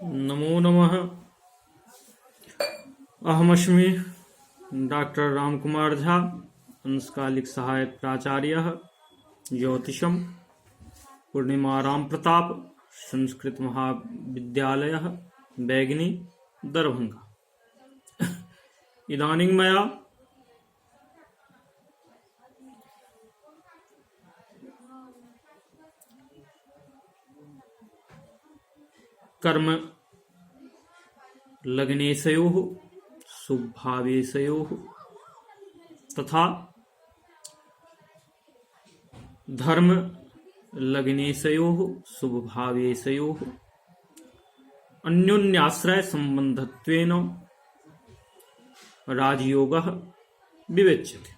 नमो नमः। अहमस्मि डॉक्टर रामकुमार झा, अंशकालिक सहायक प्राचार्य ज्योतिषम, पूर्णिमा राम प्रताप संस्कृत महाविद्यालय बैगनी दरभंगा। इदानीं मया कर्म लग्नेशयोः शुभभावेशयोः तथा धर्म लग्नेशयोः शुभभावेशयोः अन्योन्याश्रय संबंधत्वेन राजयोगः विवेच्यते।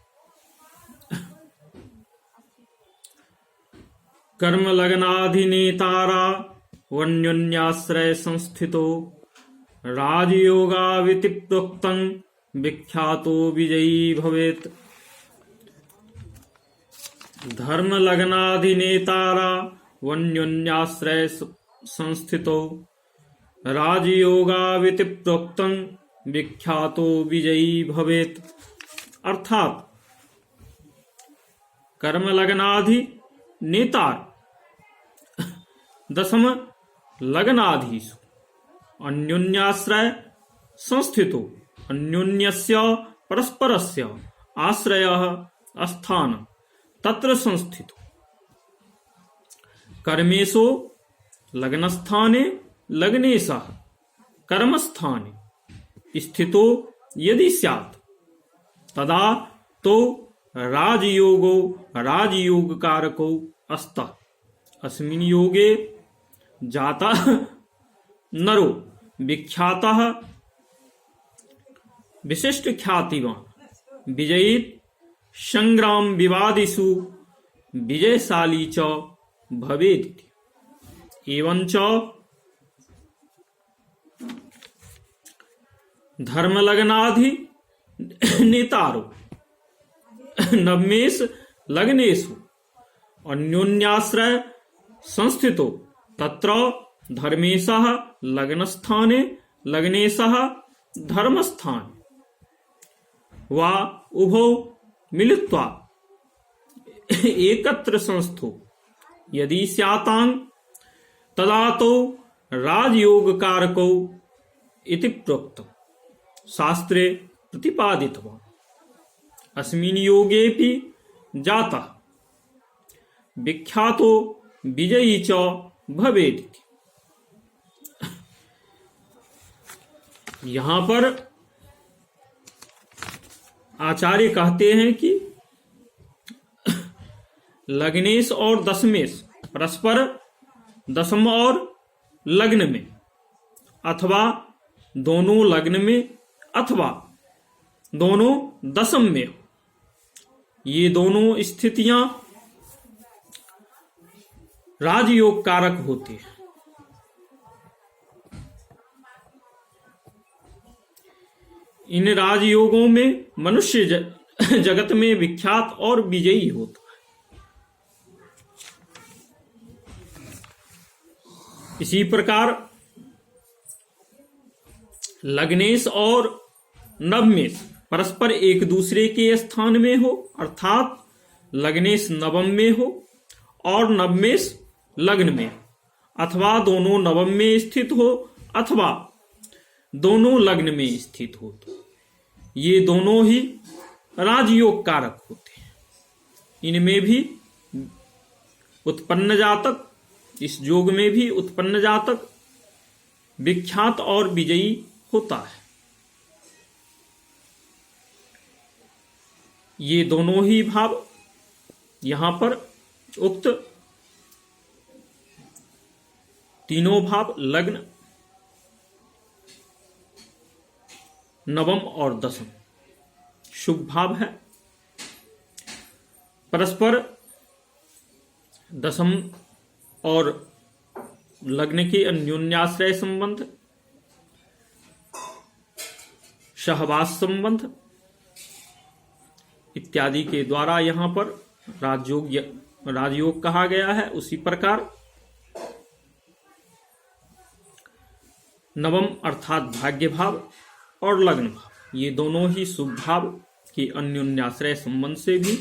कर्म लग्नाधिनेतारा वन्योन्याश्रय संस्थितो राजयोगाविति प्रोक्तं विख्यातो विजयी भवेत्। धर्म लग्नाधिनेतारा वन्योन्याश्रय संस्थितो राजयोगाविति प्रोक्तं विख्यातो विजयी भवेत्। अर्थात कर्म लग्नाधिनेतार दशम लग्नाधीषु अन्योन्याश्रय संस्थितो अन्योन्यस्य परस्परस्य आश्रयः स्थान तत्र संस्थितो कर्मेषु लग्नस्थाने लग्नेशः कर्मस्थाने स्थितो यदि स्यात् तदा तो राजयोगो राजयोगकारको अस्तः। अस्मिन् योगे जाता नरो विख्यातः विशिष्ट ख्यातिवान विजयीत संग्राम विवादिषु विजयशाली च भवेत्। एवंच धर्मलग्नाधि नेतारो नवमेश लग्नेषु अन्योन्याश्रय संस्थितो तत्र धर्मेशः लग्नस्थाने लग्नेशः धर्मस्थाने वा उभौ मिलित्वा एकत्र संस्थो यदि स्यातां तदा तो राजयोगकारकौ इति प्रोक्तम् शास्त्रे प्रतिपादितवान्। अस्मिन् योगेऽपि जातः विख्यातो विजयी च भवेत्। यहां पर आचार्य कहते हैं कि लग्नेश और दशमेश परस्पर दशम और लग्न में अथवा दोनों लग्न में अथवा दोनों दशम में ये दोनों स्थितियां राजयोग कारक होते हैं। इन राजयोगों में मनुष्य जगत में विख्यात और विजयी होता है। इसी प्रकार लग्नेश और नवमेश परस्पर एक दूसरे के स्थान में हो, अर्थात लग्नेश नवम में हो और नवमेश लग्न में, अथवा दोनों नवम में स्थित हो अथवा दोनों लग्न में स्थित हो, तो ये दोनों ही राजयोग कारक होते हैं। इनमें भी उत्पन्न जातक, इस योग में भी उत्पन्न जातक विख्यात और विजयी होता है। ये दोनों ही भाव यहां पर उक्त तीनों भाव लग्न, नवम और दशम शुभ भाव है। परस्पर दशम और लग्न के अन्योन्याश्रय संबंध, सहवास संबंध इत्यादि के द्वारा यहां पर राजयोग कहा गया है। उसी प्रकार नवम अर्थात भाग्य भाव और लग्न भाव, ये दोनों ही शुभ भाव के अन्योन्याश्रय संबंध से भी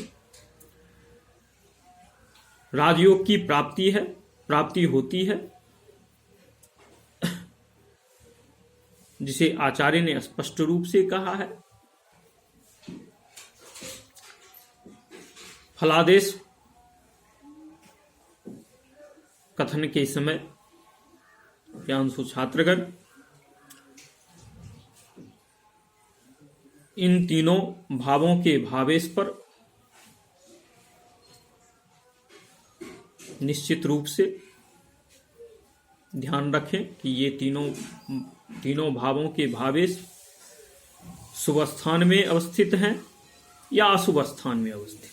राजयोग की प्राप्ति होती है, जिसे आचार्य ने स्पष्ट रूप से कहा है। फलादेश कथन के समय ज्ञानसु छात्रगण इन तीनों भावों के भावेश पर निश्चित रूप से ध्यान रखें कि ये तीनों भावों के भावेश शुभ स्थान में अवस्थित हैं या अशुभ स्थान में अवस्थित हैं।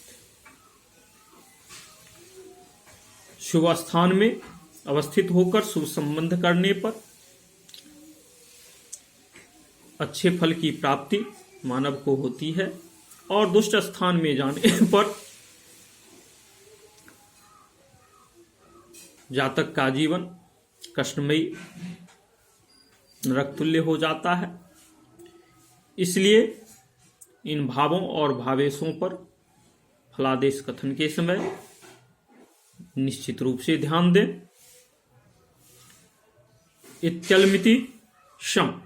शुभ स्थान में अवस्थित होकर शुभ संबंध करने पर अच्छे फल की प्राप्ति मानव को होती है, और दुष्ट स्थान में जाने पर जातक का जीवन कष्टमयी नरक तुल्य हो जाता है। इसलिए इन भावों और भावेशों पर फलादेश कथन के समय निश्चित रूप से ध्यान दें। इत्यलमिति शम।